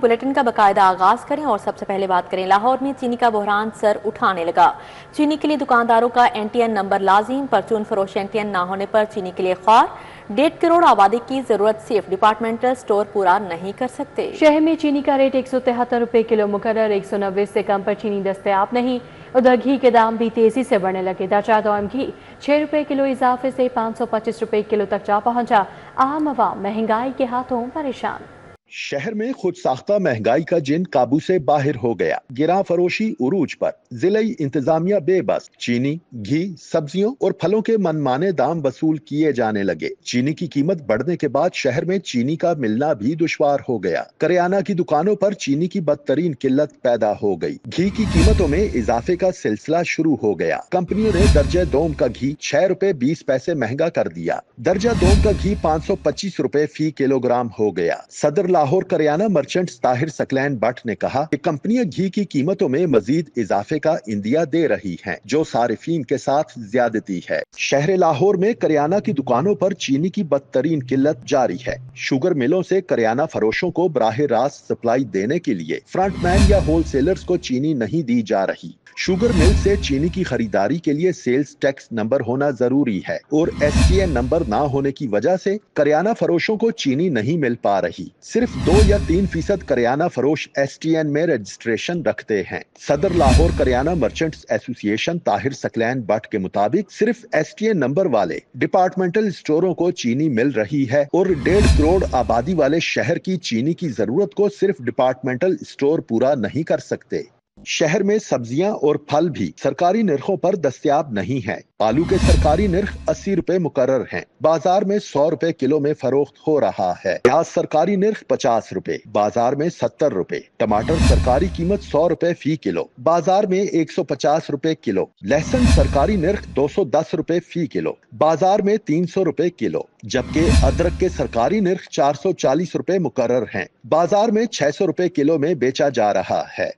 Bulletin का बाकायदा आगाज करें और सबसे पहले बात करें लाहौर में चीनी का बहरान सर उठाने लगा। चीनी के लिए दुकानदारों का एनटीएन नंबर लाजिम, परचून फरोश एनटीएन ना होने पर चीनी के लिए ख्वार। 1.5 करोड़ आबादी की जरूरत सिर्फ डिपार्टमेंटल स्टोर पूरा नहीं कर सकते। शहर में चीनी का रेट 173 रुपए किलो मुकर्रर, 190 से कम पर चीनी दस्तयाब नहीं। उधर घी के दाम भी तेजी से बढ़ने लगे। दर्जा दौम घी 6 रुपए किलो इजाफे से 525 रुपए किलो तक जा पहुंचा। आम आवाम महंगाई के हाथों परेशान। शहर में खुद साख्ता महंगाई का जिन काबू से बाहर हो गया। गिरां फरोशी उरूज पर जिले इंतजामिया बेबस। चीनी, घी, सब्जियों और फलों के मनमाने दाम वसूल किए जाने लगे। चीनी की कीमत बढ़ने के बाद शहर में चीनी का मिलना भी दुश्वार हो गया। करियाना की दुकानों पर चीनी की बदतरीन किल्लत पैदा हो गई। घी की कीमतों में इजाफे का सिलसिला शुरू हो गया। कंपनियों ने दर्जा दोम का घी 6 रुपए 20 पैसे महंगा कर दिया। दर्जा दोम का घी 525 रुपए फी किलोग्राम हो गया। सदर लाहौर करियाना मर्चेंट्स ताहिर सकलैन बट ने कहा कि कंपनियां घी की कीमतों में मजीद इजाफे का इंदिया दे रही हैं, जो सारिफीन के साथ ज्यादती है। शहर लाहौर में करियाना की दुकानों पर चीनी की बदतरीन किल्लत जारी है। शुगर मिलों से करियाना फरोशों को बराह रास्त सप्लाई देने के लिए फ्रंटमैन या होलसेलर्स को चीनी नहीं दी जा रही। शुगर मिल से चीनी की खरीदारी के लिए सेल्स टैक्स नंबर होना जरूरी है और एसटीएन नंबर ना होने की वजह से करियाना फरोशों को चीनी नहीं मिल पा रही। सिर्फ 2 या 3% करियाना फरोश एसटीएन में रजिस्ट्रेशन रखते हैं। सदर Lahore kirana merchants association Tahir Saqlain but के मुताबिक सिर्फ एसटीएन नंबर वाले डिपार्टमेंटल स्टोरों को चीनी मिल रही है और 1.5 करोड़ आबादी वाले शहर की चीनी की जरूरत को सिर्फ डिपार्टमेंटल स्टोर पूरा नहीं कर सकते। शहर में सब्जियां और फल भी सरकारी निर्खों पर दस्तयाब नहीं है। आलू के सरकारी निर्ख 80 रुपए मुकर्रर हैं। बाजार में 100 रुपए किलो में फरोख्त हो रहा है। प्याज सरकारी निर्ख 50 रुपए, बाजार में 70 रुपए। टमाटर सरकारी कीमत 100 रुपए फी किलो, बाजार में 150 रुपए किलो। लहसुन सरकारी निर्ख 210 रुपए फी किलो, बाजार में 300 रुपए किलो। जबकि अदरक के सरकारी निर्ख 440 रुपए मुकर्रर हैं। बाजार में 600 रुपए किलो में बेचा जा रहा है।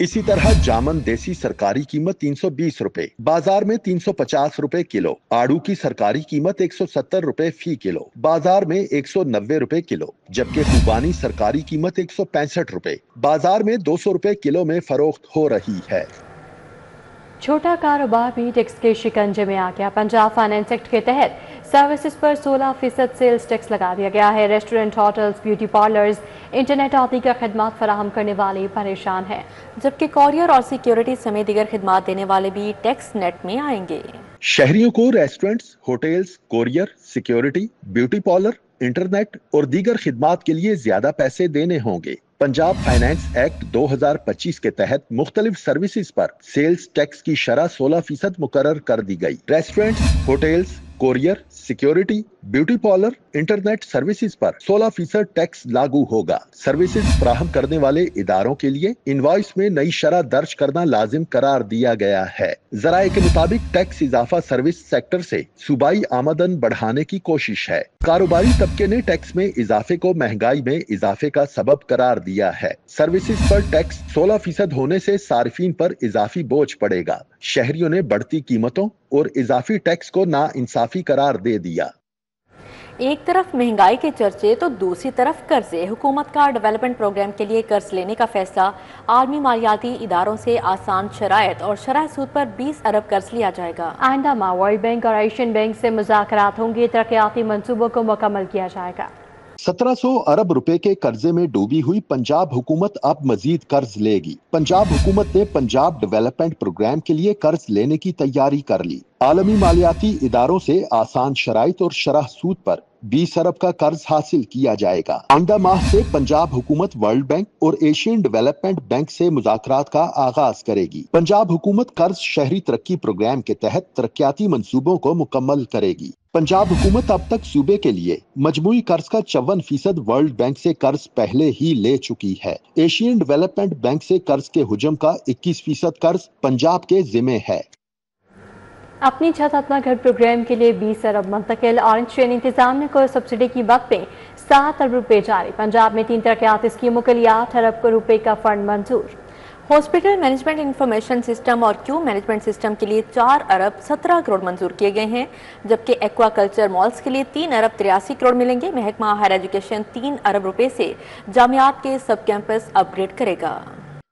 इसी तरह जामन देसी सरकारी कीमत 320 रुपए, बाजार में 350 रुपए किलो। आड़ू की सरकारी कीमत 170 रुपए फी किलो, बाजार में 190 रुपए किलो। जबकि खुबानी सरकारी कीमत 165 रुपए, बाजार में 200 रुपए किलो में फरोख्त हो रही है। छोटा कारोबार भी टैक्स के शिकंजे में आ गया। पंजाब फाइनेंस एक्ट के तहत सर्विसेज पर 16% सेल्स टैक्स लगा दिया गया है। Restaurant, hotels, beauty parlours, internet और दीगर खदमात फराहम करने वाले परेशान हैं, जबकि कॉरियर और सिक्योरिटी समेत दीगर खदमात देने वाले भी टैक्स नेट में आएंगे। शहरियों को restaurants, hotels, courier, security, beauty parlour, internet और दीगर खिदमात के लिए ज्यादा पैसे देने होंगे। पंजाब फाइनेंस एक्ट 2025 के तहत मुख्तलिफ सर्विसेज पर सेल्स टैक्स की शरह 16% मुकर्रर कर दी गई। Restaurants, hotels, courier, security, beauty parlour, internet services पर 16% टैक्स लागू होगा। सर्विसेज फराहम करने वाले इदारों के लिए इनवॉइस में नई शरह दर्ज करना लाजिम करार दिया गया है। जराये के मुताबिक टैक्स इजाफा सर्विस सेक्टर से सूबाई आमदन बढ़ाने की कोशिश है। कारोबारी तबके ने टैक्स में इजाफे को महंगाई में इजाफे का सबब करार दिया है। सर्विसेज पर टैक्स 16% होने से सार्फिन पर इजाफी बोझ पड़ेगा। शहरियों ने बढ़ती कीमतों और इजाफी टैक्स को नाइंसाफी करार दे दिया। एक तरफ महंगाई के चर्चे तो दूसरी तरफ कर्जे। हुकूमत का डेवलपमेंट प्रोग्राम के लिए कर्ज लेने का फैसला। आलमी मालियाती इदारों से आसान शराइत और शरह सूद पर 20 अरब कर्ज लिया जाएगा। आइंदा माह वर्ल्ड बैंक और एशियन बैंक से मुज़ाकरात होंगे। तरक्याती मंसूबों को मुकम्मल किया जाएगा। 1700 अरब रुपए के कर्जे में डूबी हुई पंजाब हुकूमत अब मजीद कर्ज लेगी। पंजाब हुकूमत ने पंजाब डेवलपमेंट प्रोग्राम के लिए कर्ज लेने की तैयारी कर ली। आलमी मालियाती इदारों से आसान शराइत और शरह सूद पर 20 अरब का कर्ज हासिल किया जाएगा। आइंदा माह से पंजाब हुकूमत वर्ल्ड बैंक और एशियन डेवलपमेंट बैंक से मुज़ाकरात का आगाज करेगी। पंजाब हुकूमत कर्ज शहरी तरक्की प्रोग्राम के तहत तरक्याती मंसूबों को मुकम्मल करेगी। पंजाब हुकूमत अब तक सूबे के लिए मजमूई कर्ज का 54% वर्ल्ड बैंक से कर्ज पहले ही ले चुकी है। एशियन डेवलपमेंट बैंक से कर्ज के हुजम का 21% कर्ज पंजाब के जिम्मे है। अपनी छत अपना घर प्रोग्राम के लिए 20 अरब मुंतकिल। ऑरेंज ट्रेन इंतजामिया को सब्सिडी की वक्त में 7 अरब रुपए जारी। पंजाब में 3 तरक्याती स्कीमों के लिए 8 अरब रुपए का फंड मंजूर। हॉस्पिटल मैनेजमेंट इंफॉर्मेशन सिस्टम और क्यू मैनेजमेंट सिस्टम के लिए 4 अरब 17 करोड़ मंजूर किए गए हैं, जबकि एक्वाकल्चर मॉल्स के लिए 3 अरब 83 करोड़ मिलेंगे। महकमा हायर एजुकेशन 3 अरब रुपए से जामियात के सब कैंपस अपग्रेड करेगा।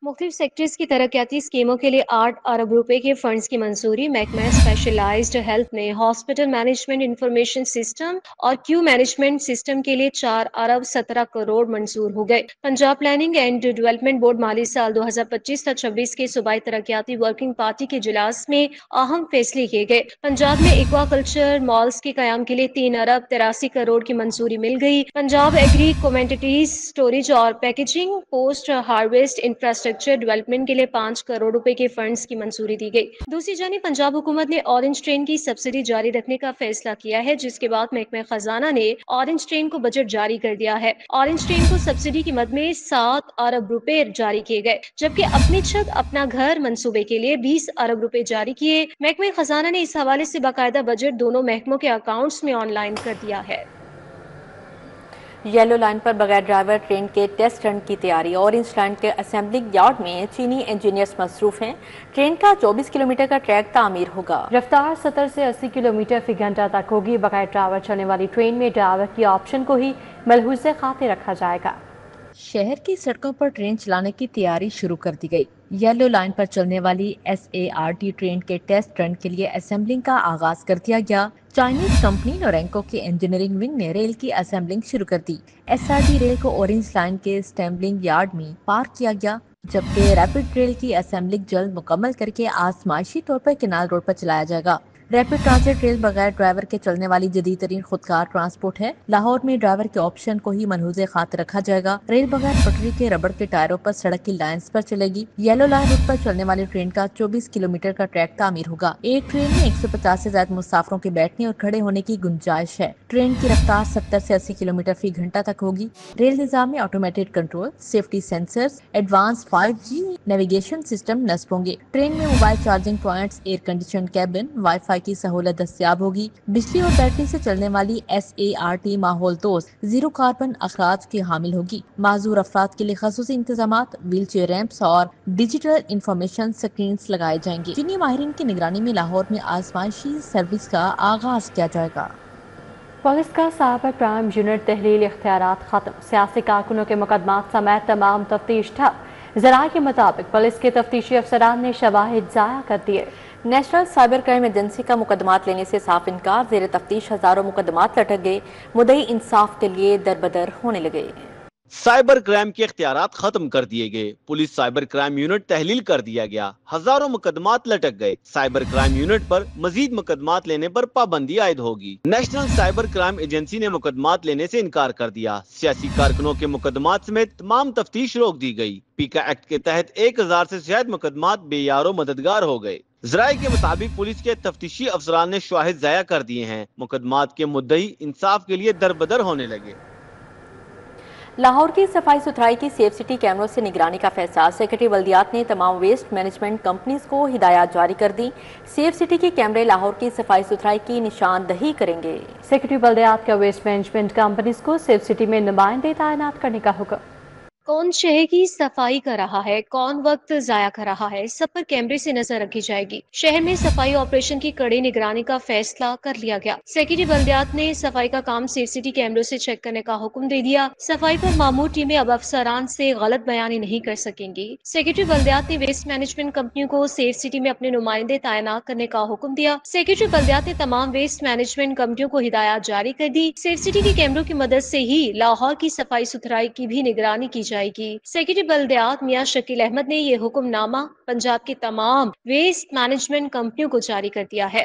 मुख्तलिफ सेक्टर्स की तरक्याती स्कीमों के लिए 8 अरब रुपए के फंड्स की मंजूरी। महकमा स्पेशलाइज्ड हेल्थ ने हॉस्पिटल मैनेजमेंट इंफॉर्मेशन सिस्टम और क्यू मैनेजमेंट सिस्टम के लिए 4 अरब 17 करोड़ मंजूर हो गए। Punjab planning and development board माली साल 2025-26 के सूबाई तरक्याती वर्किंग पार्टी के इजलास में अहम फैसले किए गए। पंजाब में एक्वाकल्चर मॉल्स के कयाम के लिए 3 अरब 83 करोड़ की मंजूरी मिल गई। पंजाब एग्री कमोडिटीज स्टोरेज और packaging post harvest infrastructure development के लिए 5 करोड़ रुपए के फंड्स की मंजूरी दी गई। दूसरी जानिब पंजाब हुकूमत ने ऑरेंज ट्रेन की सब्सिडी जारी रखने का फैसला किया है, जिसके बाद महकमा खजाना ने ऑरेंज ट्रेन को बजट जारी कर दिया है। ऑरेंज ट्रेन को सब्सिडी की मद में 7 अरब रुपए जारी किए गए, जबकि अपनी छत अपना घर मंसूबे के लिए 20 अरब रुपए जारी किए। महकमा खजाना ने इस हवाले से बाकायदा बजट दोनों महकमों के अकाउंट्स में ऑनलाइन कर दिया है। येलो लाइन पर बगैर ड्राइवर ट्रेन के टेस्ट रन की तैयारी। ऑरेंज लाइन के असेंबलिंग यार्ड में चीनी इंजीनियर्स मसरूफ हैं। ट्रेन का 24 किलोमीटर का ट्रैक तामीर होगा। रफ्तार 70 से 80 किलोमीटर फी घंटा तक होगी। बगैर ड्राइवर चलने वाली ट्रेन में ड्राइवर की ऑप्शन को ही मलहूज़े खातिर रखा जाएगा। शहर की सड़कों पर ट्रेन चलाने की तैयारी शुरू कर दी गई। येलो लाइन पर चलने वाली SART ट्रेन के टेस्ट रन के लिए असेंबलिंग का आगाज कर दिया गया। चाइनीज कंपनी नोरेंको के इंजीनियरिंग विंग ने रेल की असेंबलिंग शुरू कर दी। SRT रेल को ऑरेंज लाइन के असेंबलिंग यार्ड में पार्क किया गया, जबकि रैपिड रेल की असेंबलिंग जल्द मुकम्मल करके आजमाइशी तौर पर केनाल रोड पर चलाया जाएगा। रैपिड ट्रांजिट रेल बगैर ड्राइवर के चलने वाली जदीद तरीन खुदकार ट्रांसपोर्ट है। लाहौर में ड्राइवर के ऑप्शन को ही मलहूज़े खातिर रखा जाएगा। रेल बगैर पटरी के रबड़ के टायरों पर सड़क की लाइन्स पर चलेगी। येलो लाइन रूट पर चलने वाली ट्रेन का 24 किलोमीटर का ट्रैक तामीर होगा। एक ट्रेन में 150 से ज्यादा मुसाफिरों के बैठने और खड़े होने की गुंजाइश है। ट्रेन की रफ्तार 70 से 80 किलोमीटर फी घंटा तक होगी। रेल निजाम में automated control, safety sensors, advance 5G navigation system नस्ब होंगे। ट्रेन में mobile charging points, air condition cabin, wifi की सहूलत दस्तयाब होगी। बिजली और बैटरी से चलने वाली SART माहौल दोस्त जीरो कार्बन अखराज की हामिल होगी। माजूर अफराद के लिए खसूसी इंतजामात, व्हील चेयर रैंप्स और डिजिटल इंफॉर्मेशन स्क्रीन लगाए जाएंगे। चीनी माहिरीन की निगरानी में लाहौर में आजमाइशी सर्विस का आगाज किया जाएगा। पुलिस का साइबर क्राइम यूनिट तहलील इख्तियारात खत्म। सियासी कारकुनों के मुकदमात समेत तमाम तफ्तीश ठप। ज़राए के मुताबिक पुलिस के तफ्तीशी अफसरान ने शवाहिद ज़ाया कर दिए। नेशनल साइबर क्राइम एजेंसी का मुकदमात लेने से साफ इनकार। जेर तफ्तीश हजारों मुकदमात लटक गए। मुद्दई इंसाफ के लिए दरबदर होने लगे। साइबर क्राइम के इख्तियारात खत्म कर दिए गए। पुलिस साइबर क्राइम यूनिट तहलील कर दिया गया। हजारों मुकदमात लटक गए। साइबर क्राइम यूनिट पर मजीद मुकदमात लेने पर पाबंदी आयद होगी। नेशनल साइबर क्राइम एजेंसी ने मुकदमात लेने से इनकार कर दिया। सियासी कारकुनों के मुकदमात समेत तमाम तफ्तीश रोक दी गई। पीका एक्ट के तहत 1000 से ज्यादा मुकदमात बेयारो मददगार हो गए। जराये के मुताबिक पुलिस के तफ्तीशी अफसरान ने शवाहिद ज़ाया कर दिए हैं। मुकदमात के मुद्दई इंसाफ के लिए दरबदर होने लगे। लाहौर की सफाई सुथराई की सेफ सिटी कैमरों से निगरानी का फैसला। सेक्रेटरी बल्दियात ने तमाम वेस्ट मैनेजमेंट कंपनीज को हिदायत जारी कर दी। सेफ सिटी के कैमरे लाहौर की सफाई सुथराई की निशानदही करेंगे। सेक्रेटरी बल्दियात का वेस्ट मैनेजमेंट कंपनीज को सेफ सिटी में नुमाइंदे तैनात करने का हुक्म। कौन शहर की सफाई कर रहा है, कौन वक्त जाया कर रहा है, सब पर कैमरे से नजर रखी जाएगी। शहर में सफाई ऑपरेशन की कड़ी निगरानी का फैसला कर लिया गया। सेक्रेटरी बल्दियात ने सफाई का काम सेफ सिटी कैमरों से चेक करने का हुक्म दे दिया। सफाई पर मामूर टीमें अब अफसरान से गलत बयानी नहीं कर सकेंगी। सेक्रेटरी बल्दियात ने वेस्ट मैनेजमेंट कंपनियों को सेफ सिटी में अपने नुमाइंदे तैनात करने का हुक्म दिया। सेक्रेटरी बल्दियात ने तमाम वेस्ट मैनेजमेंट कंपनियों को हिदायत जारी कर दी। सेफ सिटी के कैमरों की मदद से ही लाहौर की सफाई सुथराई की भी निगरानी की जाएगी। सेक्रेटरी बल्दियात मियां शकील अहमद ने यह हुक्मनामा पंजाब की तमाम वेस्ट मैनेजमेंट कंपनियों को जारी कर दिया है।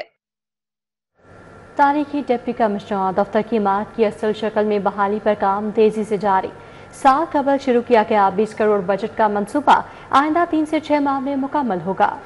तारीखी डिप्टी कमिश्नर दफ्तर की इमारत की असल शक्ल में बहाली पर काम तेजी से जारी। साल कबल शुरू किया गया 20 करोड़ बजट का मंसूबा आइंदा 3 से 6 माह में मुकम्मल होगा।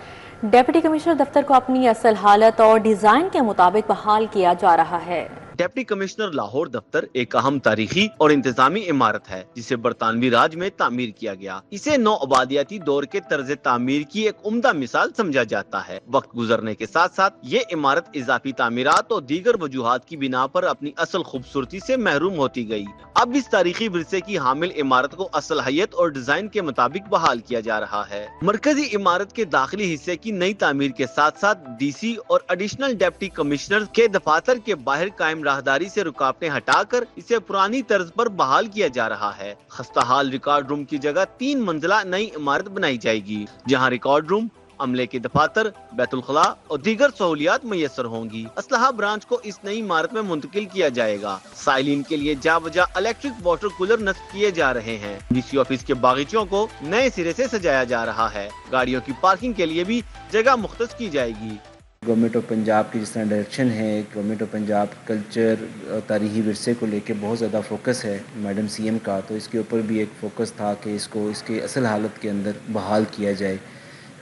डिप्टी कमिश्नर दफ्तर को अपनी असल हालत और डिजाइन के मुताबिक बहाल किया जा रहा है। डिप्टी कमिश्नर लाहौर दफ्तर एक अहम तारीखी और इंतजामी इमारत है जिसे बरतानवी राज में तामीर किया गया। इसे नौ आबादियाती दौर के तर्ज तामीर की एक उम्दा मिसाल समझा जाता है। वक्त गुजरने के साथ साथ ये इमारत इजाफी तामीरात और दीगर वजूहात की बिना पर अपनी असल खूबसूरती से महरूम होती गई। अब इस तारीखी विरसे की हामिल इमारत को असल हैयत और डिजाइन के मुताबिक बहाल किया जा रहा है। मरकजी इमारत के दाखिली हिस्से की नई तामीर के साथ साथ डीसी और एडिशनल डिप्टी कमिश्नर के दफातर के बाहर कायम राहदारी से रुकावटें हटाकर इसे पुरानी तर्ज पर बहाल किया जा रहा है। खस्ताहाल रिकॉर्ड रूम की जगह 3 मंजिला नई इमारत बनाई जाएगी, जहां रिकॉर्ड रूम, अमले के दफातर, बैतुल खला और दीगर सहूलियात मैसर होंगी। असलहा ब्रांच को इस नई इमारत में मुंतकिल किया जाएगा। साइलिन के लिए जा बजा इलेक्ट्रिक वाटर कूलर नस्ब किए जा रहे हैं। डीसी ऑफिस के बागीचों को नए सिरे से सजाया जा रहा है। गाड़ियों की पार्किंग के लिए भी जगह मुख्तस की जाएगी। गवर्नमेंट ऑफ पंजाब की जिस तरह डायरेक्शन है, गवर्नमेंट ऑफ पंजाब कल्चर और तारीखी विरसे को लेके बहुत ज़्यादा फोकस है मैडम सीएम का, तो इसके ऊपर भी एक फोकस था कि इसको इसके असल हालत के अंदर बहाल किया जाए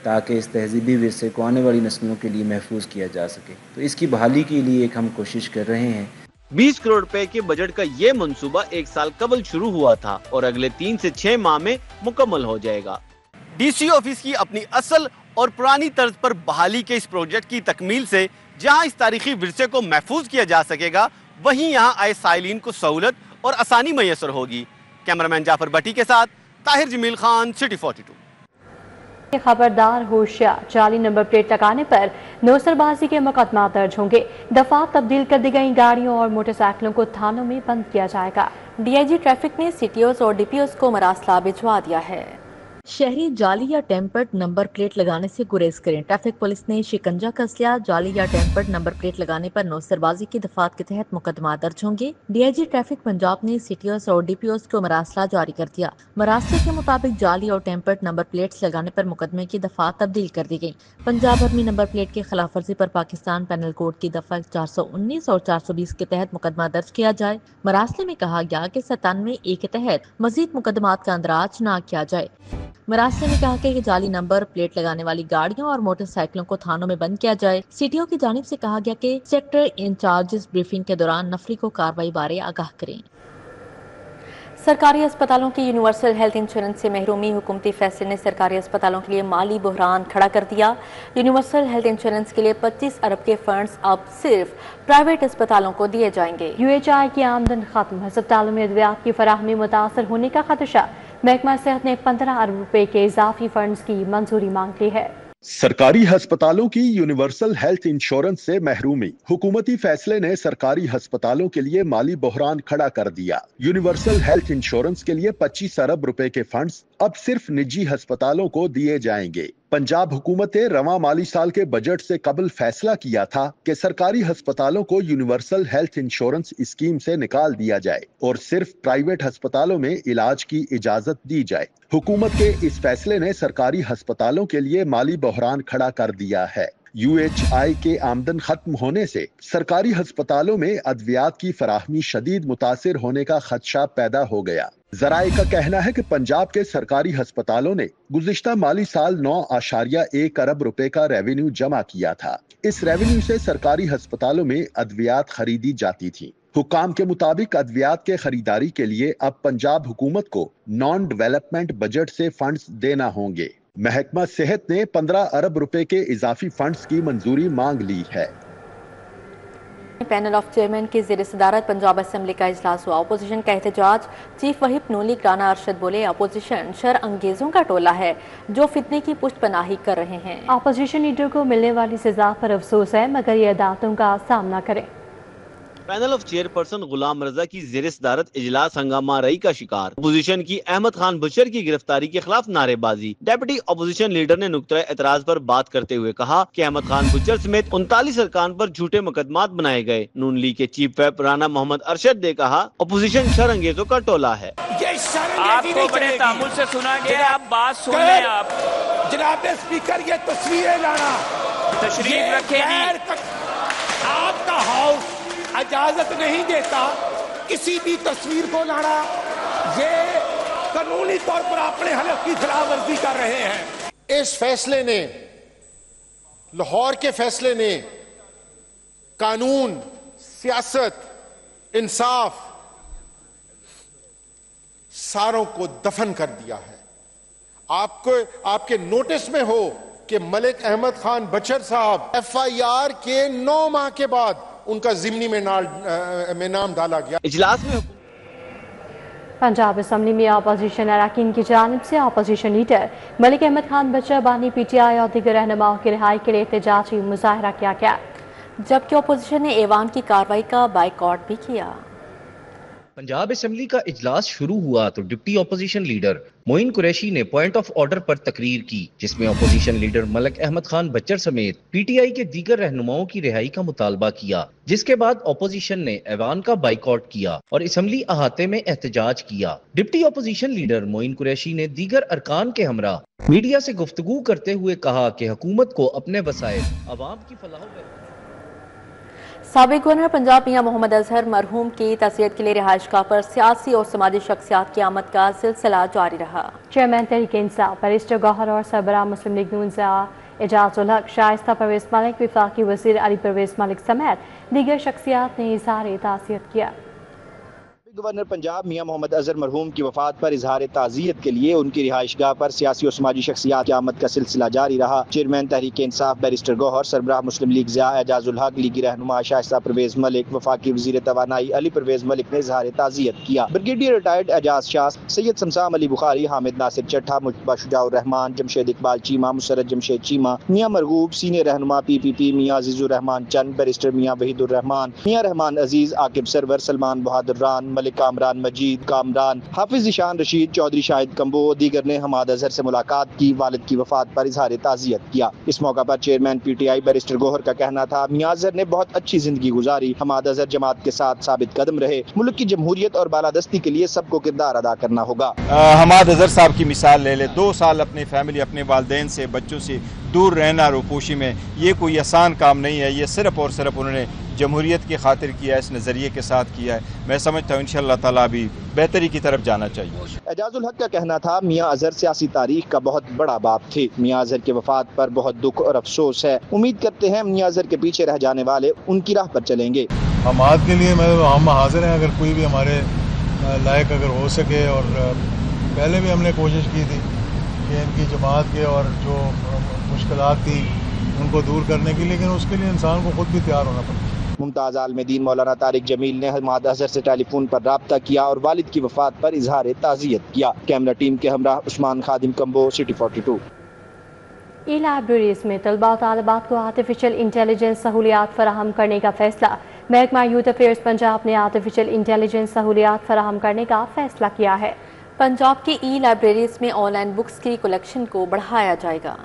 ताकि इस तहजीबी विरसे को आने वाली नस्लों के लिए महफूज किया जा सके। तो इसकी बहाली के लिए एक हम कोशिश कर रहे हैं। 20 करोड़ रुपए के बजट का ये मंसूबा 1 साल कबल शुरू हुआ था और अगले 3 से 6 माह में मुकम्मल हो जाएगा। डीसी ऑफिस की अपनी असल और पुरानी तर्ज पर बहाली के इस प्रोजेक्ट की तकमील से जहां इस तारीखी विरसे को महफूज किया जा सकेगा, वहीं यहां आए साइलिन को सहूलत और आसानी मैसर होगी। कैमरामैन जाफर भट्टी के साथ ताहिर जमील खान, सिटी 42। खबरदार होशियार, जाली नंबर प्लेट लगाने पर नौसरबाजी के मुकदमा दर्ज होंगे। दफा तब्दील कर दी गई गाड़ियों और मोटरसाइकिलों को थानों में बंद किया जाएगा। डीआईजी ट्रैफिक ने सीटीओस और डीपीओस को मरासला भिजवा दिया है। शहरी जाली या टेम्पर्ड नंबर प्लेट लगाने से गुरेज करें। ट्रैफिक पुलिस ने शिकंजा कस लिया। जाली या टेम्पर्ड नंबर प्लेट लगाने पर नौसरबाजी की दफात के तहत मुकदमा दर्ज होंगे। डीआईजी ट्रैफिक पंजाब ने सीटीओस और डीपीओस को मरासला जारी कर दिया। मरासले के मुताबिक जाली और टेम्पर्ड नंबर प्लेट्स लगाने पर मुकदमे की दफात तब्दील कर दी गई। पंजाब भर में नंबर प्लेट की खिलाफ वर्जी पर पाकिस्तान पैनल कोड की दफा 419 और 420 के तहत मुकदमा दर्ज किया जाए। मरासले में कहा गया कि 97A के तहत मजीद मुकदमात का अंदराज न किया जाए। मरासले ने कहा कि जाली नंबर प्लेट लगाने वाली गाड़ियों और मोटरसाइकिलों को थानों में बंद किया जाए। सीटीओ की जानिब से कहा गया कि सेक्टर इंचार्ज ब्रीफिंग के दौरान नफरी को कार्रवाई बारे आगाह करें। सरकारी अस्पतालों की यूनिवर्सल हेल्थ इंश्योरेंस से महरूमी, हुकूमती फैसले ने सरकारी अस्पतालों के लिए माली बहरान खड़ा कर दिया। यूनिवर्सल हेल्थ इंश्योरेंस के लिए 25 अरब के फंड्स अब सिर्फ प्राइवेट अस्पतालों को दिए जाएंगे। यूएचआई की आमदन खत्म, अस्पतालों में अद्वियात की फराहमी मुतासर होने का खदशा। महकमा सेहत ने 15 अरब रुपए के इजाफी फंड्स की मंजूरी मांग ली है। सरकारी अस्पतालों की यूनिवर्सल हेल्थ इंश्योरेंस से महरूमी, हुकूमती फैसले ने सरकारी अस्पतालों के लिए माली बहरान खड़ा कर दिया। यूनिवर्सल हेल्थ इंश्योरेंस के लिए 25 अरब रुपए के फंड्स अब सिर्फ निजी अस्पतालों को दिए जाएंगे। पंजाब हुकूमत ने रवां माली साल के बजट से कबल फैसला किया था कि सरकारी अस्पतालों को यूनिवर्सल हेल्थ इंश्योरेंस स्कीम से निकाल दिया जाए और सिर्फ प्राइवेट अस्पतालों में इलाज की इजाजत दी जाए। हुकूमत के इस फैसले ने सरकारी अस्पतालों के लिए माली बहरान खड़ा कर दिया है। यूएचआई के आमदन खत्म होने से सरकारी अस्पतालों में अद्वियात की फराहमी शदीद मुतासिर होने का खदशा पैदा हो गया। जराए का कहना है कि पंजाब के सरकारी अस्पतालों ने गुज़िश्ता माली साल 9.1 अरब रुपए का रेवेन्यू जमा किया था। इस रेवेन्यू से सरकारी अस्पतालों में अद्वियात खरीदी जाती थी। हुकाम के मुताबिक अद्वियात के खरीदारी के लिए अब पंजाब हुकूमत को नॉन डेवलपमेंट बजट से फंड्स देना होंगे। महकमा सेहत ने 15 अरब रुपए के इजाफी फंड्स की मंजूरी मांग ली है। पैनल ऑफ चेयरमैन की ज़ेर सदारत पंजाब असेंबली का इजलास हुआ। अपोजिशन का एहतजाज। चीफ व्हिप नूली राना अरशद बोले, अपोजिशन शर अंगेजों का टोला है जो फितने की पुष्टपनाही कर रहे हैं। अपोजिशन लीडर को मिलने वाली सजा पर अफसोस है, मगर ये अदालतों का सामना करें। पैनल ऑफ चेयरपर्सन गुलाम रजा की ज़ेर सदारत इजलास हंगामा रही का शिकार। अपोजिशन की अहमद खान बुशर की गिरफ्तारी के खिलाफ नारेबाजी। डेप्यूटी अपोजिशन लीडर ने नुक्ता एतराज पर बात करते हुए कहा कि अहमद खान बुशर समेत 39 अरकान पर झूठे मुकदमात बनाए गए। नून लीग के चीफ व्हिप राना मोहम्मद अरशद ने कहा, अपोजिशन शर अंगेजों का टोला है। आपको बड़े तामुल से सुना गया, आप बात सुन लें। आप जनाब स्पीकर ये तस्वीरें लाना तशरीफ रखेगी। आपका हाउस इजाजत नहीं देता किसी भी तस्वीर को लाना। ये कानूनी तौर पर अपने हलफ की खिलाफ वर्जी कर रहे हैं। इस फैसले ने, लाहौर के फैसले ने कानून, सियासत इंसाफ सारों को दफन कर दिया है। आपको आपके नोटिस में हो कि मलिक अहमद खान बचर साहब FIR के 9 माह के बाद उनका जिमनी में नाम डाला गया। इजलास में पंजाब असम्बली में अपोजिशन अरकान की जानिब से अपोजिशन लीडर मलिक अहमद खान बच्चर बानी PTI और दीगर रहनुमाओं की रिहाई के लिए एहतजाजी मुजाहरा किया गया, जबकि अपोजिशन ने ऐवान की कार्रवाई का बाइकआउट भी किया। पंजाब असेंबली का इजलास शुरू हुआ तो deputy opposition leader Moin Qureshi ने पॉइंट ऑफ ऑर्डर पर तकरीर की, जिसमें अपोजिशन लीडर मलिक अहमद खान बच्चर समेत PTI के दीगर रहनुमाओं की रिहाई का मुतालबा किया, जिसके बाद अपोजिशन ने ऐवान का बाइकआउट किया और असेंबली अहाते में एहतजाज किया। Deputy opposition leader Moin Qureshi ने दीगर अरकान के हमरा मीडिया से गुफ्तगू करते हुए कहा कि हुकूमत को अपने वसाइल अवाम की फलाह साबिक गवर्नर पंजाब मियां मोहम्मद अजहर मरहूम की तज़कियत के लिए रिहाइशगाह पर सियासी और समाजी शख्सियात की आमद का सिलसिला जारी रहा। चेयरमैन तहरीक इंसाफ बैरिस्टर गौहर और सरबराह मुस्लिम लीग नून एजाज उल हक, शाइस्ता परवेज मलिक, वफाकी वज़ीर अली परवेज मलिक समेत दीगर शख्सियात ने इजहार ताज़ियत किया। गवर्नर पंजाब मियां मोहम्मद अजहर मरहूम की वफात पर इजहार ताज़ियत के लिए उनकी रिहाइशगाह पर सियासी और समाजी शख्सियात की आमद का सिलसिला जारी रहा। चेयरमैन तहरीक इंसाफ बैरिस्टर गौहर, सरबराह मुस्लिम लीग एजाज उल हक, लीगी रहनुमा शाइस्ता परवेज मलिक, वफाकी वज़ीर तवानाई अली परवेज मलिक ने इजहार ताज़ियत किया। ब्रिगेडियर रिटायर्ड एजाज शाह, सैयद शमसाम अली बुखारी, हामिद नासिर चट्ठा, मुजतबा शुजाउर रहमान, जमशेद इकबाल चीमा, मुसरत जमशेद चीमा, मियां मरगूब, सीनियर रहनुमा PPP मियां अजीजुर रहमान चंद, बैरिस्टर मियां वहीदुर रहमान, मियां रहमान अजीज, आकिब सरवर, सलमान बहादुर रान, मलिक कामरान मजीद कामरान, हाफिज ईशान रशीद, चौधरी शाहिद कम्बो दीगर ने हमाद अजहर से मुलाकात की, वालिद की वफात पर इजहार ताज़ियत किया। इस मौका पर चेयरमैन PTI बैरिस्टर गौहर का कहना था, मियां अजहर ने बहुत अच्छी जिंदगी गुजारी, हमाद अजहर जमात के साथ साबित कदम रहे, मुल्क की जमहूरियत और बालादस्ती के लिए सबको किरदार अदा करना होगा। हमाद अजहर साहब की मिसाल ले ले, 2 साल अपनी फैमिली, अपने वालिदैन से, बच्चों से दूर रहना रोपोशी में, ये कोई आसान काम नहीं है। ये सिर्फ और सिर्फ उन्होंने जमहूरियत की खातिर किया है, इस नज़रिए के साथ किया है। मैं समझता हूँ इंशाअल्लाह ताला अभी बेहतरी की तरफ जाना चाहिए। एजाज उल हक का कहना था, मियां अजहर सियासी तारीख का बहुत बड़ा बाप थे। मियां अजहर की वफात पर बहुत दुख और अफसोस है। उम्मीद करते हैं मियां अजहर के पीछे रह जाने वाले उनकी राह पर चलेंगे। हम आज के लिए हम हाजिर हैं, अगर कोई भी हमारे लायक अगर हो सके। और पहले भी हमने कोशिश की थी कि इनकी जमात के और जो मुश्किलात थी उनको दूर करने की, लेकिन उसके लिए इंसान को खुद भी तैयार होना पड़ता है। मुमताज़ आलमदीन मौलाना तारिक जमील ने हमाद अजहर से टेलीफोन पर राब्ता किया और वालिद की वफात पर इजहार ताज़ियत किया। कैमरा टीम के हमरा उस्मान खादिम कम्बो, सिटी 42। ई लाइब्रेरीज में तलबा और तालिबात को आर्टिफिशियल इंटेलिजेंस सहूलियात फराहम करने का फैसला। महकमा यूथ अफेयर्स पंजाब ने आर्टिफिशियल इंटेलिजेंस सहूलियात फराहम करने का फैसला किया है। पंजाब की ई लाइब्रेरीज में ऑनलाइन बुक्स की कलेक्शन को बढ़ाया जाएगा।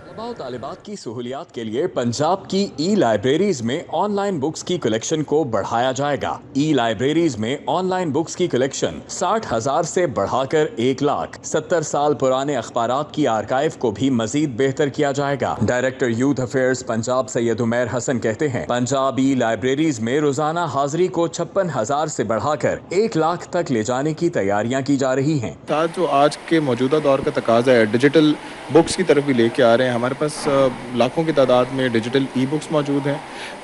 तलबा और तालिबात की सहूलियात के लिए पंजाब की ई लाइब्रेरीज में ऑनलाइन बुक्स की कलेक्शन को बढ़ाया जाएगा। ई लाइब्रेरीज में ऑनलाइन बुक्स की कलेक्शन 60,000 से बढ़ाकर 1 लाख, 70 साल पुराने अखबारात की आर्काइव को भी मजीद बेहतर किया जाएगा। Director youth affairs Punjab Syed Umair Hasan कहते हैं, पंजाब ई लाइब्रेरीज में रोजाना हाजिरी को 56,000 से बढ़ाकर 1 लाख तक ले जाने की तैयारियां की जा रही हैं। जो आज के मौजूदा दौर का तकाजा है, डिजिटल बुक्स की तरफ भी लेके आ रहे हैं। हमारे पास लाखों की तादाद में डिजिटल ई बुक्स मौजूद हैं।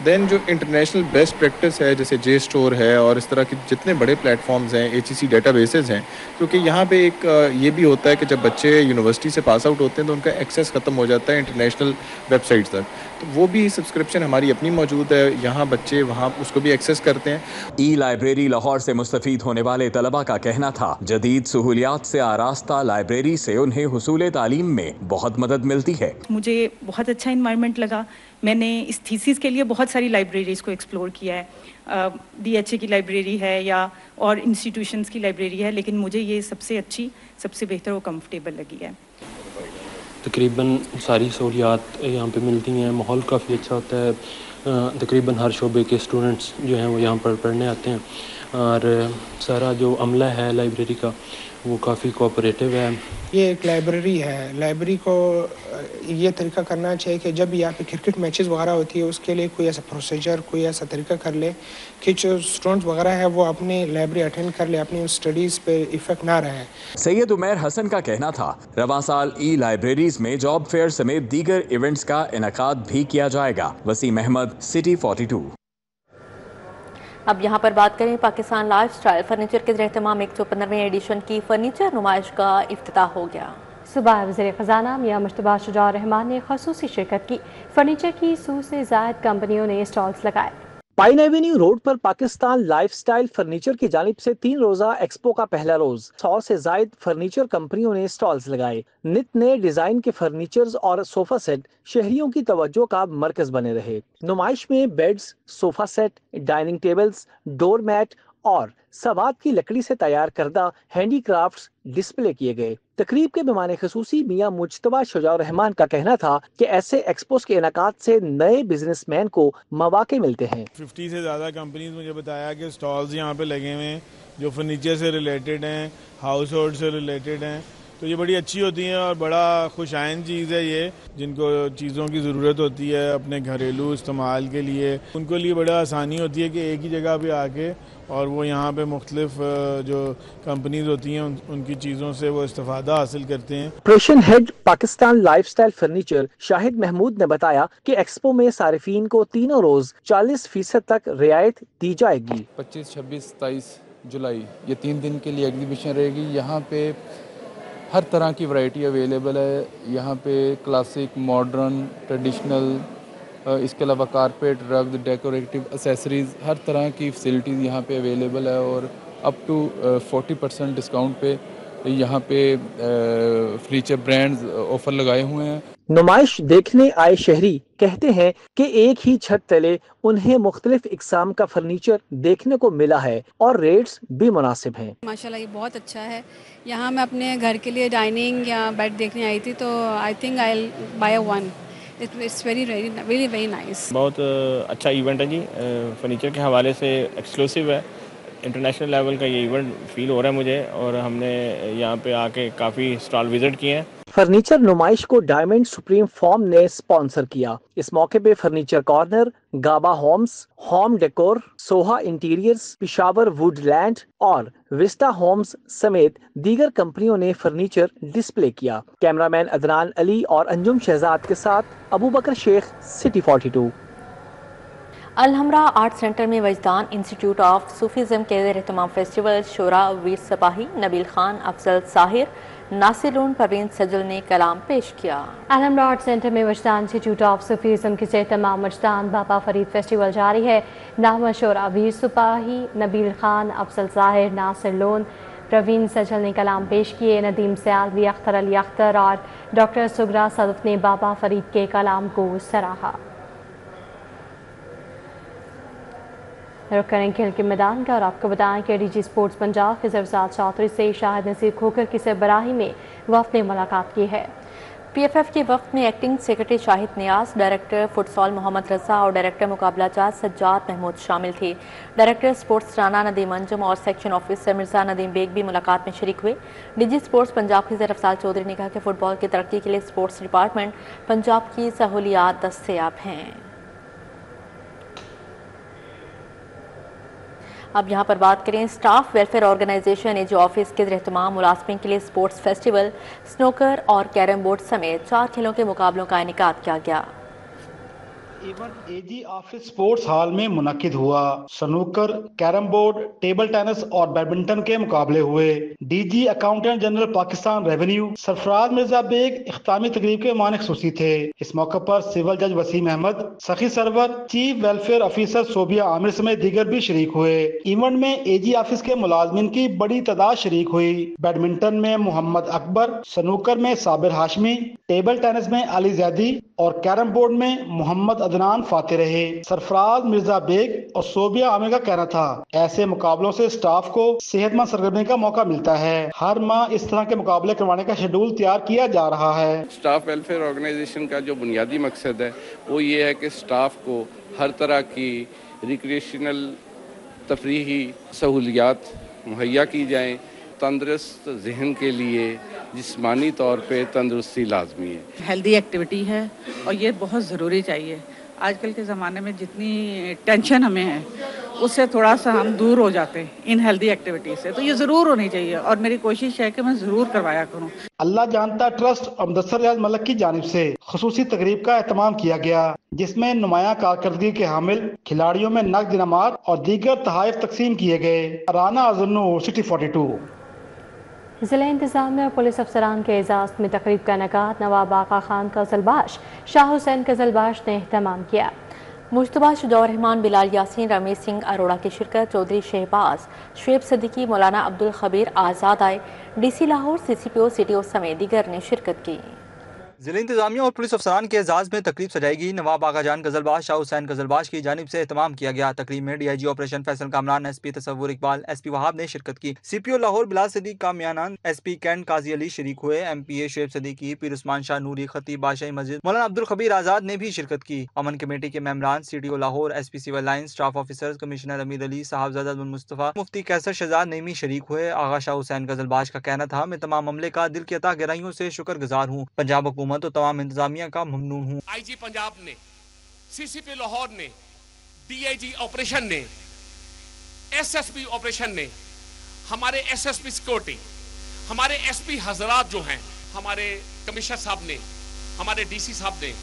देन जो इंटरनेशनल बेस्ट प्रैक्टिस है, जैसे जे स्टोर है और इस तरह के जितने बड़े प्लेटफॉर्म्स हैं, HEC डेटाबेसेस हैं, क्योंकि यहाँ पे एक ये भी होता है कि जब बच्चे यूनिवर्सिटी से पास आउट होते हैं तो उनका एक्सेस ख़त्म हो जाता है इंटरनेशनल वेबसाइट्स तक, तो वो भी सब्सक्रिप्शन हमारी अपनी मौजूद है। यहाँ बच्चे वहाँ उसको भी एक्सेस करते हैं। ई लाइब्रेरी लाहौर से मुस्तफीद होने वाले तलबा का कहना था, जदीद सहूलियात से आरास्ता लाइब्रेरी से उन्हें हुसूल तालीम में बहुत मदद मिलती है। मुझे बहुत अच्छा इन्वायरमेंट लगा। मैंने इस थीसिस के लिए बहुत सारी लाइब्रेरीज़ को एक्सप्लोर किया है। DHA की लाइब्रेरी है या और इंस्टीट्यूशंस की लाइब्रेरी है, लेकिन मुझे ये सबसे अच्छी, सबसे बेहतर और कंफर्टेबल लगी है। तकरीबन सारी सहूलियात यहाँ पे मिलती हैं, माहौल काफ़ी अच्छा होता है। तकरीबन हर शोबे के स्टूडेंट्स जो हैं वो यहाँ पर पढ़ने आते हैं और सारा जो अमला है लाइब्रेरी का वो काफ़ी कोऑपरेटिव है। ये एक लाइब्रेरी है। लाइब्रेरी को ये तरीका करना चाहिए कि जब यहाँ पे क्रिकेट मैचेस वगैरह होती है उसके लिए कोई ऐसा प्रोसीजर, कोई ऐसा तरीका कर ले कि जो स्टूडेंट्स वगैरह है वो अपनी लाइब्रेरी अटेंड कर ले, अपनी स्टडीज़ पे इफेक्ट ना रहे। सैयद उमैर हसन का कहना था, रवां साल ई लाइब्रेरीज में जॉब फेयर समेत दीगर इवेंट्स का इनेकाद भी किया जाएगा। वसीम अहमद, सिटी 42। اب یہاں پر بات کریں پاکستان لائف سٹائل فرنیچر کے اہتمام 115ویں ایڈیشن کی فرنیچر نمائش کا افتتاح ہو گیا۔ صبح وزیر خزانہ میاں مشتبہ شجاع الرحمان نے خصوصی شرکت کی۔ فرنیچر کی 100 سے زائد کمپنیوں نے اسٹالز لگائے۔ پائن ایونیو روڈ پر پاکستان لائف سٹائل فرنیچر کی جانب سے 3 روزہ ایکسپو کا پہلا روز 100 سے زائد فرنیچر کمپنیوں نے اسٹالز لگائے۔ نت نئے ڈیزائن کے فرنیچرز اور صوفہ سیٹ شہریوں کی توجہ کا مرکز بنے رہے۔ نمائش میں beds, sofa set, dining tables, door mat اور سوات کی لکڑی سے تیار کردہ ہینڈی کرافٹس ڈسپلے کیے گئے۔ تقریب کے مہمان خصوصی میاں مجتبیٰ شجاع الرحمان کا کہنا تھا کہ ایسے ایکسپوز کے انعقاد سے نئے بزنس مین کو مواقع ملتے ہیں۔ 50 سے زیادہ کمپنیز مجھے بتایا کہ سٹالز یہاں پہ لگے ہوئے ہیں جو فرنیچر سے ریلیٹڈ ہیں، ہاؤس ہولڈ سے ریلیٹڈ ہیں، تو یہ بڑی اچھی ہوتی ہیں اور بڑا خوش آئند چیز ہے یہ، جن کو چیزوں کی ضرورت ہوتی ہے اپنے گھریلو استعمال کے لیے، ان کے لیے بڑا آسانی ہوتی ہے کہ ایک ہی جگہ پہ آ کے اور وہ یہاں پہ مختلف جو کمپنیز ہوتی ہیں ان کی چیزوں سے وہ استفادہ حاصل کرتے ہیں۔ Operation head Pakistan lifestyle furniture Shahid Mahmood نے بتایا کہ ایکسپو میں صارفین کو تینوں روز 40% تک رعایت دی جائے گی۔ 25، 26، 27 جولائی یہ 3 دن کے لیے ایگزیبیشن رہے گی۔ یہاں پہ ہر طرح کی ورائٹی اویلیبل ہے، یہاں پہ کلاسک، ماڈرن، ٹریڈیشنل، اس کے علاوہ کارپیٹ، رگ، ڈیکوریٹو اسیسریز، ہر طرح کی فیسلٹیز یہاں پہ اویلیبل ہے اور اپ ٹو 40% ڈسکاؤنٹ پہ یہاں پہ فرنیچر برانڈز آفر لگائے ہوئے ہیں۔ نمائش دیکھنے آئے شہری کہتے ہیں کہ ایک ہی چھت تلے انہیں مختلف اقسام کا فرنیچر دیکھنے کو ملا ہے اور ریٹس بھی مناسب ہیں۔ ماشاءاللہ یہ بہت اچھا ہے۔ یہاں میں اپنے گھر کے لیے ڈائننگ یا بیڈ دیکھنے آئی تھی تو I think I will buy one. It's very nice۔ بہت اچھا ایونٹ ہے جی، فرنیچر کے حوالے سے ایکسکلوسیو ہے، انٹرنیشنل لیول کا یہ ایونٹ فیل ہو رہا ہے مجھے، اور ہم نے یہاں پہ آ کے کافی اسٹال وزٹ کیے ہیں۔ فرنیچر نمائش کو ڈائمنڈ سپریم فارم نے سپانسر کیا۔ اس موقع پہ Furniture Corner, Gaba Homes, Home Decor, Soha Interiors, Peshawar Woodland اور وسٹا ہومز سمیت دیگر کمپنیوں نے فرنیچر ڈسپلے کیا۔ کیمرامین عدنان علی اور انجم شہزاد کے ساتھ ابو بکر شیخ، سٹی 42۔ الحمرا آرٹ سینٹر میں وجدان انسٹیٹیوٹ آف صوفیزم کے زیر اہتمام فیسٹیول شورا ویر سپاہی، نبیل خان، افضل ظاہر، ناصر لون، پروین سجل نے کلام پیش کیا۔ الحمرا آرٹ سینٹر میں وجدان انسٹیٹیوٹ آف صوفیزم کے زیر اہتمام وجدان بابا فرید فیسٹیول جاری ہے۔ نامور شورا ویر سپاہی، نبیل خان، افضل ظاہر، ناصر لون، پروین سجل نے کلام پیش کیے۔ ندیم سیالوی، اختر علی اختر اور ڈاکٹر سگرا صدف نے بابا فرید کے کلام کو سراہا۔ رخ کریں کھیل کے میدان کا اور آپ کو بتائیں کہ ڈی جی اسپورٹس پنجاب کے زرزاد چودھری سے شاہد نصیر کھوکر کی سربراہی میں وفد نے ملاقات کی ہے۔ پی ایف ایف کے وفد میں acting secretary Shahid Niaz, director futsal Muhammad Raza اور ڈائریکٹر مقابلہ جات سجاد محمود شامل تھے۔ ڈائریکٹر اسپورٹس رانا ندیم انجم اور سیکشن آفیسر مرزا ندیم بیگ بھی ملاقات میں شریک ہوئے۔ ڈی جی اسپورٹس پنجاب کے زرافضال چودھری نے کہا کہ فٹ بال کی ترقی کے لیے اسپورٹس ڈپارٹمنٹ پنجاب کی سہولیات دستیاب ہیں۔ اب یہاں پر بات کریں staff welfare organisation A G office کے زیر اہتمام ملازمین کے لیے اسپورٹس فیسٹیول، سنوکر اور کیرم بورڈ سمیت 4 کھیلوں کے مقابلوں کا انعقاد کیا گیا۔ Event A G office sports hall میں منعقد ہوا۔ Snooker, carrom board, table tennis اور بیڈمنٹن کے مقابلے ہوئے۔ D G accountant general Pakistan revenue Sarfraz Mirza Baig اختتامی تقریب کے مہمان خصوصی تھے۔ اس موقع پر سول جج وسیم احمد، سخی سرور، چیف ویلفیئر آفیسر صوبیہ عامر سمیت دیگر بھی شریک ہوئے۔ ایونٹ میں اے جی آفس کے ملازمین کی بڑی تعداد شریک ہوئی۔ بیڈمنٹن میں محمد اکبر، سنوکر میں صابر ہاشمی، ٹیبل ٹینس میں علی زیدی اور کیرم بورڈ میں محمد عدنان فاتح رہے۔ سرفراز مرزا بیگ اور صوبیہ عامر کا کہنا تھا ایسے مقابلوں سے سٹاف کو صحت مند سرگرمی کا موقع ملتا ہے۔ ہر ماہ اس طرح کے مقابلے کروانے کا شیڈول تیار کیا جا رہا ہے۔ سٹاف ویلفیئر آرگنائزیشن کا جو بنیادی مقصد ہے وہ یہ ہے کہ سٹاف کو ہر طرح کی ریکریشنل تفریحی سہولیات مہیا کی جائیں۔ تندرست ذہن کے لیے جسمانی طور پہ تندرستی لازمی ہے۔ ہیلدی ایکٹیویٹی ہے اور یہ بہت ضروری چاہیے۔ آج کل کے زمانے میں جتنی ٹینشن ہمیں ہے उससे थोड़ा सा हम दूर हो जाते हैं इन हेल्दी एक्टिविटी से। तो ये ज़रूर होनी चाहिए और मेरी कोशिश है कि मैं ज़रूर करवाया करूँ। अल्लाह जानता ट्रस्ट और मुदस्सर रियाज मलक की जानिब से खुसूसी तकरीब का एहतमाम किया गया, जिसमें नुमाया कारकर्दगी के हामिल खिलाड़ियों में नकद इनामात और दीगर तोहफे तकसीम किए गए। राना अज़न्नू, सिटी 42। ज़िला इंतज़ामिया और पुलिस अफसरान के एजाज़ में तकरीब का इनेकाद नवाब आका खान कज़लबाश, शाह हुसैन कज़लबाश ने एहतमाम किया। मुश्तबा शुजाउर रहमान, बिलाल यासीन, रमेश सिंह अरोड़ा की शिरकत, चौधरी शहबाज, शुएब सिद्दीकी, मौलाना अब्दुल खबीर आज़ाद आए, DC लाहौर, CCPO, CTO समेत दीगर ने शिरकत की। ज़िला इंतज़ामिया और पुलिस अफसरान के एजाज़ में तकरीब सजाई गई। नवाब आगा जान कज़लबाश, शाह हुसैन कज़लबाश की जानिब से एहतमाम किया गया। तकरीब में DIG operation Faisal Kamran, SP Tasawar Iqbal, SP Wahab ने शिरकत की। CPO लाहौर बिलाल सिद्दीक कामयानान, SP कैंट काजी अली शरीक हुए। MPA शुएब सिद्दीकी, पीर उस्मान शाह नूरी, खतीब बादशाही मस्जिद, मौलाना अब्दुल खबीर आज़ाद ने भी शिरकत की। अमन कमेटी के मेंबरान, CTO Lahore, SP civil lines, staff officers, commissioner Amid Ali, Sahibzada Abdul Mustafa, Mufti Qaiser Shahzad Naeemi शरीक हुए। आगा शाह हुसैन कज़लबाश का कहना था, मैं तमाम अमले का दिल की अता गहराइयों से शुक्रगुजार हूँ। पंजाब हुकूमत और तमाम इंतजामिया का ममनून हूँ। IG पंजाब ने, CCP लाहौर ने, DIG ऑपरेशन ने, SSP ऑपरेशन ने, हमारे SSP सिक्योरिटी, हमारे SP हजरात जो हैं, हमारे कमिश्नर साहब ने, हमारे DC साहब ने,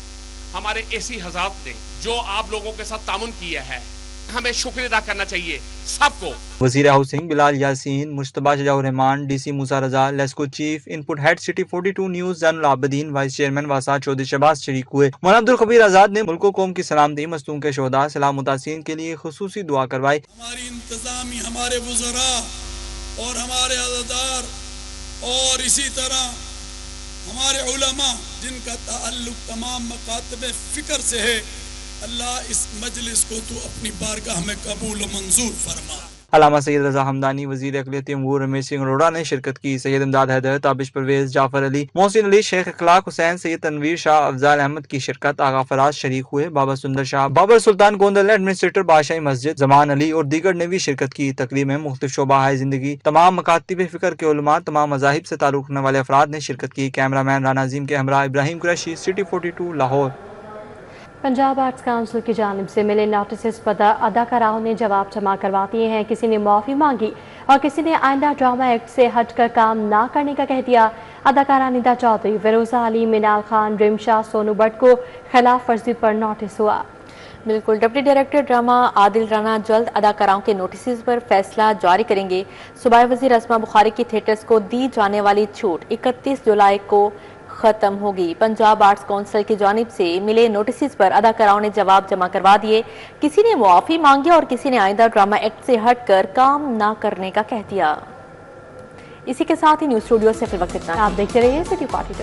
हमारे AC हजरात ने जो आप लोगों के साथ तामुन किया है, हमें शुक्रिया अदा करना चाहिए सबको। वज़ीर हाउसिंग बिलाल यासीन, मुश्तबा Shuja-ur Rehman, DC Musa Raza, LESCO chief, input head City 42 news Zain-ul Abideen, vice chairman वासा चौधरी शहबाज शरीक हुए। मौलाना अब्दुल खबीर आज़ाद ने मुल्क कौम की सलामती, मस्तूम के शोहदा, सलाम मुतासिरीन के लिए खुसूसी दुआ करवाई। हमारी इंतजामी, हमारे वज़रा और हमारे अज़ादार और इसी तरह हमारे उलमा जिनका ताल्लुक तमाम मकातब फ़िक्र से है, अल्लाह इस मजलिस को तू अपनी बारगाह में कबूल मंजूर फरमा। अल्लामा सैयद रजा हमदानी, वज़ीर अक़लियती अमूर रमेश सिंह अरोड़ा ने शिरकत की। सैयद इमदाद हैदर, ताबिश परवेज, जाफर अली, मोहसिन अली, शेख इखलाक हुसैन, सैयद तनवीर शाह, अफजाल अहमद की शिरकत। आगा फराज शरीक हुए। बाबर सुंदर शाह, बाबर सुल्तान गोंदल, एडमिनिस्ट्रेटर बादशाही मस्जिद, जमान अली और दीगर ने भी शिरकत की। तकरीब में मुख्तलिफ शोबा है जिंदगी, तमाम मकातिब फ़िक्र के उलमा, तमाम मज़ाहिब से ताल्लुक़ रखने वाले अफराद ने शिरकत की। कैमरामैन राना अजीम के हमरा Ibrahim Qureshi, city 42 Lahore. Punjab arts council की जानिब से मिले नोटिस पर अदाकाराओं ने जवाब जमा करवा दिए हैं। किसी ने माफ़ी मांगी और किसी ने आइंदा ड्रामा एक्ट से हटकर काम ना करने का कह दिया। अदाकारा निदा चौधरी, फिरोजा अली, मिनाल खान, रिमशा, सोनू भट्ट को खिलाफ वर्जी पर नोटिस हुआ। बिल्कुल, deputy director drama Adil Rana जल्द अदाकाराओं के नोटिस पर फैसला जारी करेंगे। सूबाई वज़ीर अस्मा बुखारी की थिएटर्स को दी जाने वाली छूट 31 जुलाई को खत्म होगी। पंजाब आर्ट्स काउंसिल की जानिब से मिले नोटिस पर अदाकाराओं ने जवाब जमा करवा दिए। किसी ने मुआफ़ी मांगी और किसी ने आइंदा ड्रामा एक्ट से हटकर काम ना करने का कह दिया। इसी के साथ ही न्यूज़ स्टूडियो से फिर वक्त इतना। आप देखते रहिए सिटी 42।